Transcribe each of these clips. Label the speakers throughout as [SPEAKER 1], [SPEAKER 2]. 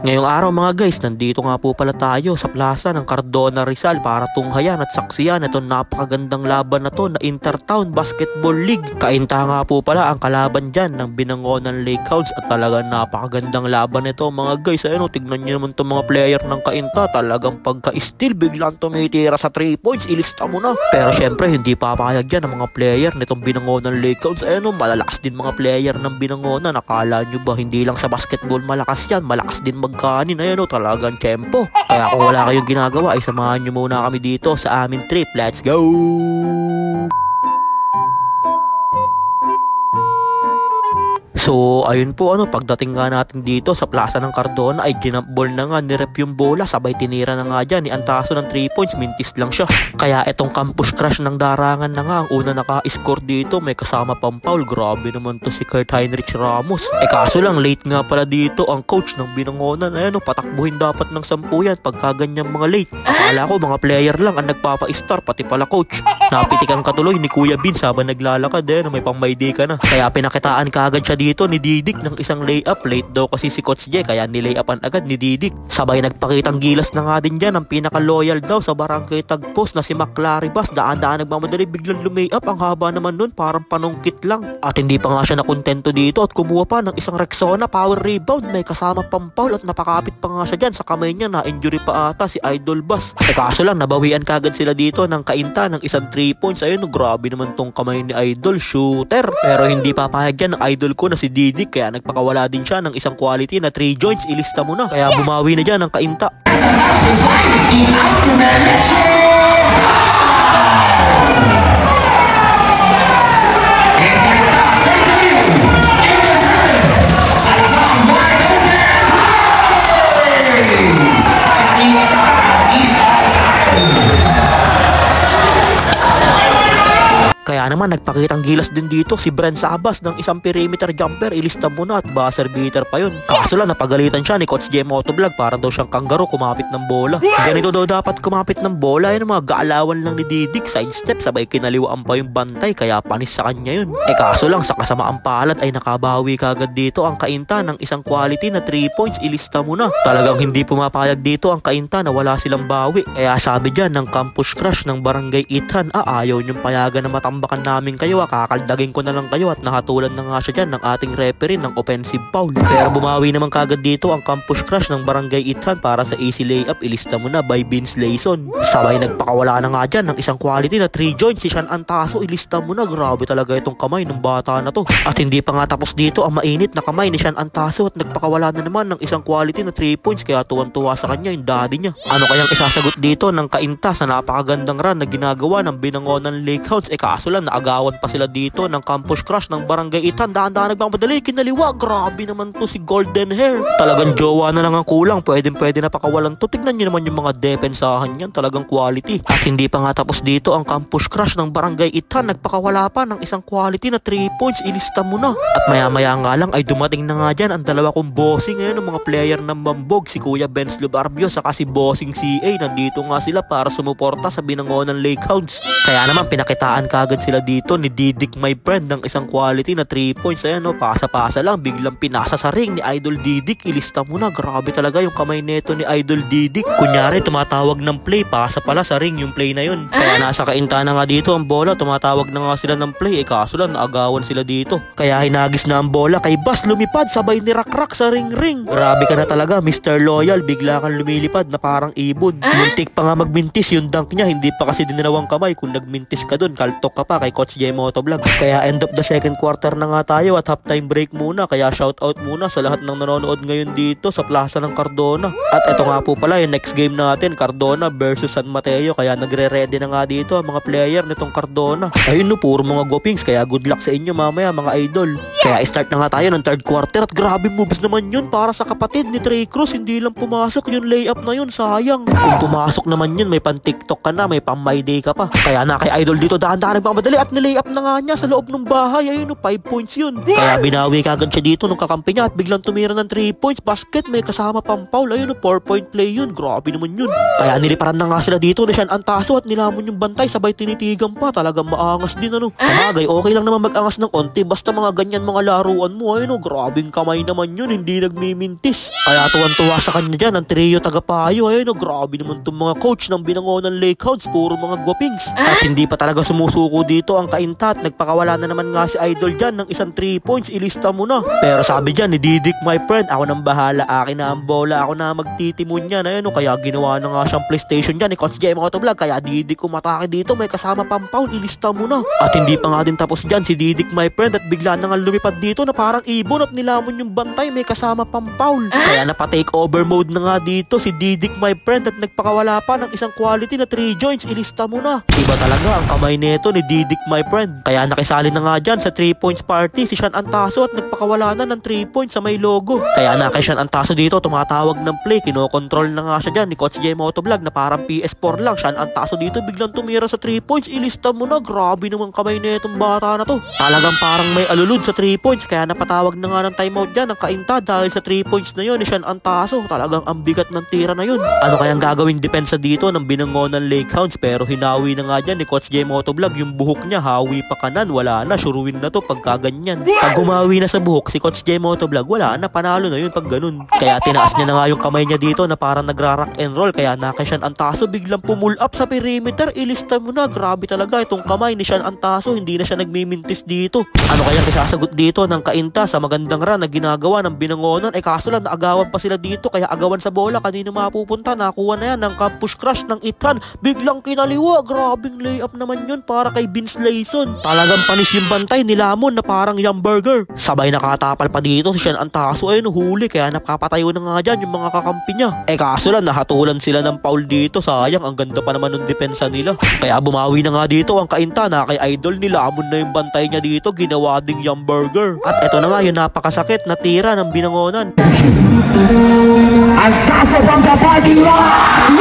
[SPEAKER 1] Ngayong araw mga guys, nandito nga po pala tayo sa plaza ng Cardona Rizal para tunghayan at saksiyan itong napakagandang laban na to na Intertown Basketball League. Kainta nga po pala ang kalaban dyan ng Binangonan Lakehouse at talagang napakagandang laban ito mga guys. Ayun, tignan nyo naman itong mga player ng Kainta, talagang pagka-steal biglang tumitira sa 3 points, ilista mo na. Pero syempre hindi papayag yan ang mga player nitong Binangonan Lakehouse. Ayun, malalakas din mga player ng Binangonan. Nakala nyo ba hindi lang sa basketball malakas yan, malakas din magkanin. Ayun, talagang tiyempo. Kaya kung wala kayong ginagawa ay samahan nyo muna kami dito sa aming trip. Let's go! So ayun po, pagdating nga natin dito sa plaza ng Cardona ay ginampball na nga ni Rep yung bola, sabay tinira na nga dyan ni Antaso ng 3 points, mintis lang siya. Kaya itong campus crush ng Darangan na nga ang una naka-score dito, may kasama pang foul. Grabe naman to si Kurt Heinrich Ramos. Kaso lang late nga pala dito ang coach ng Binangonan. Ayun, patakbuhin dapat ng 10 yan pagka ganyang mga late. Akala ko mga player lang ang nagpapa-star, pati pala coach. Napitikan katuloy ni Kuya Vince habang naglalakad, may pang-mayday ka na. Kaya pinakitaan kaagad siya dito ni Didik ng isang layup. Late daw kasi si Coach J kaya nilayupan agad ni Didik. Sabay nagpakitang gilas na nga din dyan ang pinaka-loyal daw sa Barangay Tagpos na si McClaribas. Daan-daan nagmamadali, biglang lumayup. Ang haba naman nun, parang panungkit lang. At hindi pa nga siya nakontento dito at kumuha pa ng isang Rexona power rebound. May kasama pang foul at napakapit pa nga siya dyan. Sa kamay niya na injury pa ata si Idol Bas. Kaso lang nabawian kagad sila dito ng Kainta ng isang 3 points. Ayun, grabe naman tong kamay ni Idol, shooter. Pero hindi papayag yan ng idol ko na si Didik, kaya nagpakawala din siya ng isang quality na 3 joints, ilista mo na. Kaya bumawi na dyan ang Kainta. Kaya naman nagpakitang gilas din dito si Bren Sabas ng isang perimeter jumper, ilista mo na at buzzer beater pa yun. Kaso lang napagalitan siya ni Coach J Motovlog, para daw siyang kanggaro kumapit ng bola. Ganito daw dapat kumapit ng bola, yun mga gaalawan lang ni Didik, sidestep, sabay kinaliwaan pa yung bantay, kaya panis sa kanya yun. Kaso lang sa kasamaang palad ay nakabawi kagad dito ang Kainta ng isang quality na 3 points, ilista mo na. Talagang hindi pumapayag dito ang Kainta na wala silang bawi. Kaya sabi dyan ng campus crush ng Barangay Ithan, ayaw niyong payagan na matambakan namin kayo, kakaldagin ko na lang kayo, at nakatulan na nga siya dyan ng ating referee ng offensive foul. Pero bumawi naman kagad dito ang campus crush ng Barangay Ithan para sa easy layup, ilista mo na by Vince Layson. Sabay nagpakawala na nga dyan ng isang quality na 3 joints si Sean Antaso, ilista mo na. Grabe talaga itong kamay ng bata na to. At hindi pa nga tapos dito ang mainit na kamay ni Sean Antaso at nagpakawala na naman ng isang quality na 3 points, kaya tuwan-tuwa sa kanya yung daddy niya. Ano kayang isasagot dito ng Kainta sa napakagandang run na ginagawa ng Binangonan Lakehouse? Kaso lang naagawan pa sila dito ng campus crush ng Barangay Ithan. Daan-daan nagmamadali, kinaliwa. Grabe naman to si Golden Hair. Talagang jowa na lang ang kulang, pwede na pakawalan to. Tignan nyo naman yung mga depensahan yan, talagang quality. At hindi pa nga tapos dito ang campus crush ng Barangay Ithan, nagpakawala pa ng isang quality na 3 points, ilista mo na. At maya-maya nga lang ay dumating na nga dyan ang dalawa kong bossing ngayon ng mga player ng Mambog, si Kuya Benz Lubarbio saka si Bossing CA. Nandito nga sila para sumuporta sa Binangonan Lakehouse. Kaya naman pinakitaan kagad sila dito ni Didik, my friend, ng isang quality na 3 points. Ayan, pasa-pasa lang, biglang pinasa sa ring ni Idol Didik, ilista mo na. Grabe talaga yung kamay neto ni Idol Didik. Kunyari tumatawag ng play, pasa pala sa ring yung play na yun. Kaya nasa Kainta na nga dito ang bola, tumatawag na nga sila ng play, kaso lang naagawan sila dito. Kaya hinagis na ang bola kay Bas, lumipad, sabay ni Rakrak sa ring-ring. Grabe ka na talaga Mr. Loyal, bigla kang lumilipad na parang ibon. Muntik pa nga magmintis yung dunk niya, hindi pa kasi dinalawang kamay. Kung nagmintis ka dun, kaltok ka pa kay Coach J Motovlog. Kaya end of the second quarter na nga tayo at halftime break muna. Kaya shout out muna sa lahat ng nanonood ngayon dito sa plaza ng Cardona. At ito nga po pala yung next game natin, Cardona versus San Mateo. Kaya nagre-ready na nga dito ang mga player nitong Cardona. Ayun puro mga gopings, kaya good luck sa inyo mamaya mga idol. Kaya start na nga tayo ng third quarter at grabe moves naman yun para sa kapatid ni Trey Cruz. Hindi lang pumasok yung layup na yun, sayang. Kung pumasok naman yun, may pan TikTok ka na, may pang my day ka pa. Kaya na kay idol dito, dahan-dahan nagmamadali. Finally at nilay-up na nga niya sa loob ng bahay. Ayun no, 5 points yun. Kaya binawi kagad siya dito nung kakampi niya at biglang tumira ng 3 points. Basket, may kasama pang foul. Ayun no, 4-point play yun. Grabe naman yun. Kaya niliparan na nga sila dito ni Sean Antaso at nilamon yung bantay. Sabay tinitigan pa. Talagang maangas din ano. Sa bagay, okay lang naman mag-angas ng konti. Basta mga ganyan mga laruan mo. Ayun no, grabing kamay naman yun. Hindi nagmimintis. Kaya tuwan-tuwa sa kanya dyan ang trio tagapayo. Ayun no, grabe naman itong mga coach ng Binangonan Lakehounds. Puro mga gwapings. At hindi pa talaga sumusuko dito ang Kainta at nagpakawala na naman nga si Idol dyan ng isang 3 points. Ilista mo na. Pero sabi dyan ni Didik, my friend, ako nang bahala. Akin na ang bola. Ako na magtitimon yan. Ayun no, kaya ginawa na nga siyang PlayStation dyan ni Coach J Motovlog. Kaya Didik umatake dito. May kasama pang foul. Ilista mo na. At hindi pa nga din tapos dyan si Didik, my friend, at bigla na nga lumipad dito na parang ibon at nilamon yung bantay. May kasama pang foul. Kaya napatake over mode na nga dito si Didik, my friend, at nagpakawala pa ng isang quality na 3 joints. Ilista mo na. Iba talaga ang kamay neto ni Didik, my friend. Kaya nakisali na nga dyan sa 3 points party si Sean Antaso at nagpakawala na ng 3 points sa may logo. Kaya na kay Sean Antaso dito tumatawag ng play. Kinokontrol na nga siya dyan ni Coach J Motovlog na parang PS4 lang. Sean Antaso dito biglang tumira sa 3 points. Ilista mo na. Grabe naman kamay netong bata na to. Talagang parang may alulud sa 3 points. Kaya napatawag na nga ng timeout dyan ng Kainta dahil sa 3 points na yun ni Sean Antaso. Talagang ang bigat ng tira na yun. Ano kayang gagawing depensa dito ng Binangonan Lakehounds? Pero hinawi na nga dyan ni Coach J Motovlog yung buhok niya. Hawi pa kanan. Wala na. Suruin na to pagka ganyan. Pag humawi na sa buhok si Coach J Motovlog, wala na. Panalo na yun pag ganun. Kaya tinaas niya na nga yung kamay niya dito na parang nagra-rock and roll. Kaya na kay Sean Antaso biglang pull up sa perimeter. Ilista mo na. Grabe talaga itong kamay ni Sean Antaso. Hindi na siya nagmimintis dito. Ano kayang isasagot dito ng Kainta sa magandang run na ginagawa ng Binangonan? Kaso lang naagawan pa sila dito. Kaya agawan sa bola. Kanino mapupunta? Nakuha na yan ng push crush ng Ithan. Biglang kinaliwa. Grabing layup naman yun para kay Vince Layson. Talagang panis yung bantay nilamon na parang Yumburger. Sabay nakatapal pa dito si Sean Antaso. Ayun, huli. Kaya napapatayo na nga dyan yung mga kakampi niya. Kaso lang nahatulan sila ng foul dito. Sayang, ang ganda pa naman ng depensa nila. Kaya bumawi na nga dito ang Kainta na kay Idol. Nilamon na yung bantay niya dito. Ginawa ding Yumburger. At eto na nga yung napakasakit na tira ng Binangonan.
[SPEAKER 2] Antaso from the parking lot!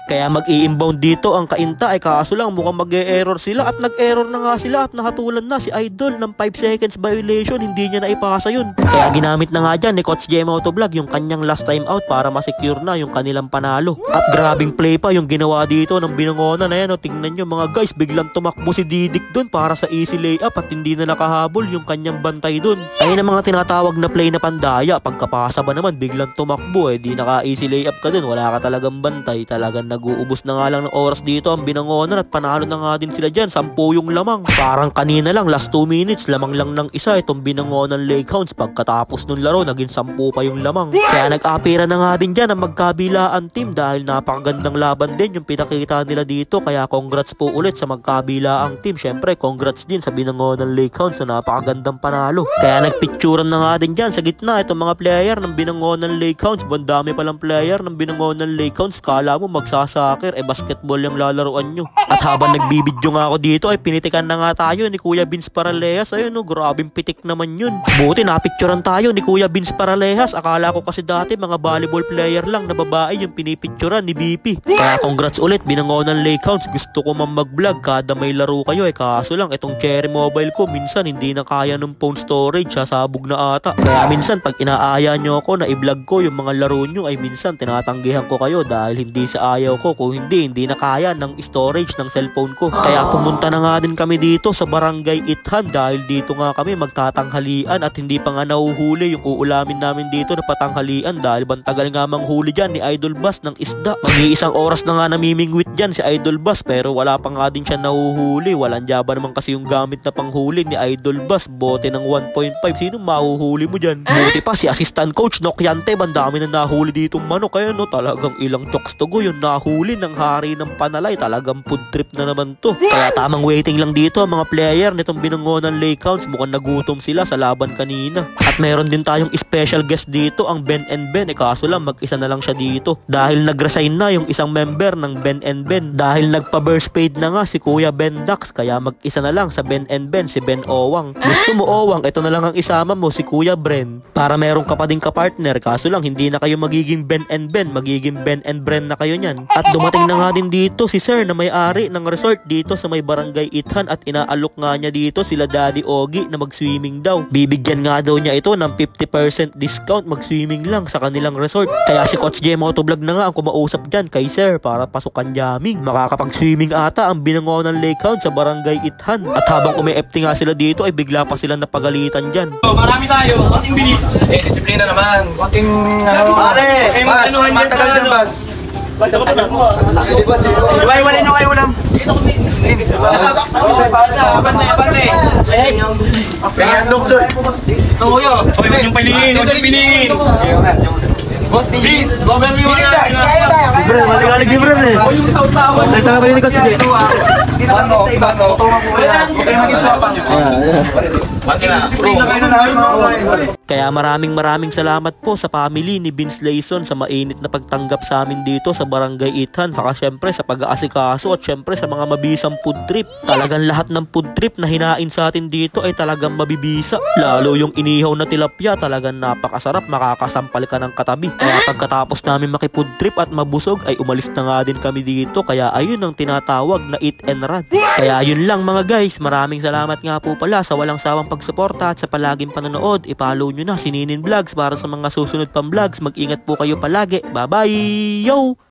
[SPEAKER 1] Kaya mag-i-inbound dito ang Kainta. Kaso lang mukhang mag-e-error sila. At nag-error na nga sila at nahatulan na si Idol ng 5 seconds violation. Hindi niya na ipasa yun. Kaya ginamit na nga dyan ni Coach J Motovlog yung kanyang last time out para masecure na yung kanilang panalo. At grabing play pa yung ginawa dito ng Binangonan. Ayan o, tingnan nyo mga guys, biglang tumakbo si Didik dun para sa easy layup at hindi na nakahabol yung kanyang bantay dun. Ayun ang mga tinatawag na play na pandaya. Pagkapasa ba naman biglang tumakbo, di naka easy layup ka dun, wala ka talagang bantay. Talagang nag-uubos na nga lang ng oras dito ang Binangonan at panalo na nga din sila dyan. 10 yung lamang. Parang kanina lang, last 2 minutes, lamang lang ng isa itong Binangonan Lakehounds. Pagkatapos nung laro, naging 10 pa yung lamang. Kaya nag-apira na nga din dyan ang magkabilaan team dahil napakagandang laban din yung pinakita nila dito. Kaya congrats po ulit sa magkabilaang team. Syempre, congrats din sa Binangonan Lakehounds na napakagandang panalo. Kaya nagpicturan na nga din dyan sa gitna itong mga player ng Binangonan Lakehounds. Bandami palang player ng Binangonan Lakehounds. Kala mo magsasakir, basketball yung lalaruan nyo. At habang nagbibidyo nga ako dito ay pinitikan na nga tayo ni Kuya Vince Paralejas. Ayun no, grabing pitik naman yun. Buti napicturan tayo ni Kuya Vince Paralejas. Akala ko kasi dati mga volleyball player lang na babae yung pinipicturan ni BP. Kaya congrats ulit Binangonan Lakehounds. Gusto ko man mag-vlog kada may laro kayo kaso lang itong Cherry Mobile ko minsan hindi na kaya ng phone storage, sasabog na ata. Kaya minsan pag inaaya nyo ako na i-vlog ko yung mga laro nyo ay minsan tinatanggihan ko kayo dahil hindi sa ayaw ko. Kung hindi na kaya ng storage ng cellphone ko. Kaya pumunta na nga din kami dito sa Barangay Ithan dahil dito nga kami magtatanghalian at hindi pa nga nahuhuli yung uulamin namin dito na patanghalian dahil bantagal nga manghuli dyan ni Idol Bass ng isda. Mag-iisang oras na nga namimingwit dyan si Idol Bass pero wala pa nga din siya nahuhuli. Walang jaba naman kasi yung gamit na panghuli ni Idol Bass. Bote ng 1.5. Sino mahuhuli mo dyan? Buti pa si assistant coach Nokyante. Bandami na nahuli dito manok. Kaya no, talagang ilang chokes to go yun nahuli huli ng hari ng Panalay. Talagang food trip na naman to. Kaya tamang waiting lang dito ang mga player nitong Binangonan Lake House. Mukhang nagutom sila sa laban kanina. At meron din tayong special guest dito, ang Ben and Ben. Kaso lang mag-isa na lang siya dito. Dahil nag-resign na yung isang member ng Ben and Ben. Dahil nagpa-burst fade na nga si Kuya Ben Dax. Kaya mag-isa na lang sa Ben and Ben, si Ben Owang. Gusto mo Owang, ito na lang ang isama mo, si Kuya Bren. Para meron ka pa din kapartner. Kaso lang hindi na kayo magiging Ben and Ben, magiging Ben and Bren na kayo niyan. At dumating na nga din dito si Sir na may-ari ng resort dito sa may Barangay Ithan. At inaalok nga niya dito sila Daddy Ogie na mag-swimming daw. Bibigyan nga daw niya ito ng 50% discount mag-swimming lang sa kanilang resort. Kaya si Coach J Motovlog na nga ang kumausap dyan kay Sir para pasukan jamming. Makakapag-swimming ata ang Binangonan Lake House sa Barangay Ithan. At habang umi-FT nga sila dito ay bigla pa sila napagalitan dyan.
[SPEAKER 3] Marami tayo, konting bilis. Disiplina naman. Konting pare, matagal dyan, Bas. Iwaiwalay nyo kayo ulam. Abansay. Pengen doktor. Tuyo. Yung pilingin, yung piningin. Boss, please. Government mo na.
[SPEAKER 1] Bro, maligalig ni Bro eh.
[SPEAKER 3] Yung sausawan.
[SPEAKER 1] Nakita ka ba ni Coach J?
[SPEAKER 3] Hindi naman sa iba. Tutungan mo yan. Okay, mag-iswapan.
[SPEAKER 1] Kaya maraming salamat po sa family ni Vince Layson sa mainit na pagtanggap sa amin dito sa Barangay Ithan. Saka syempre sa pag-aasikaso at syempre sa mga mabisang food trip. Talagang lahat ng food trip na hinain sa atin dito ay talagang mabibisa. Lalo yung inihaw na tilapia, talagang napakasarap, makakasampal ka ng katabi. Kaya pagkatapos namin maki-food trip at mabusog ay umalis na nga din kami dito. Kaya ayun ang tinatawag na eat and run. Kaya yun lang mga guys, maraming salamat nga po pala sa walang sawang pagsuporta at sa palaging panonood. I-follow nyo na si Ninin Vlogs para sa mga susunod pang vlogs. Mag-ingat po kayo palagi. Bye bye! Yo!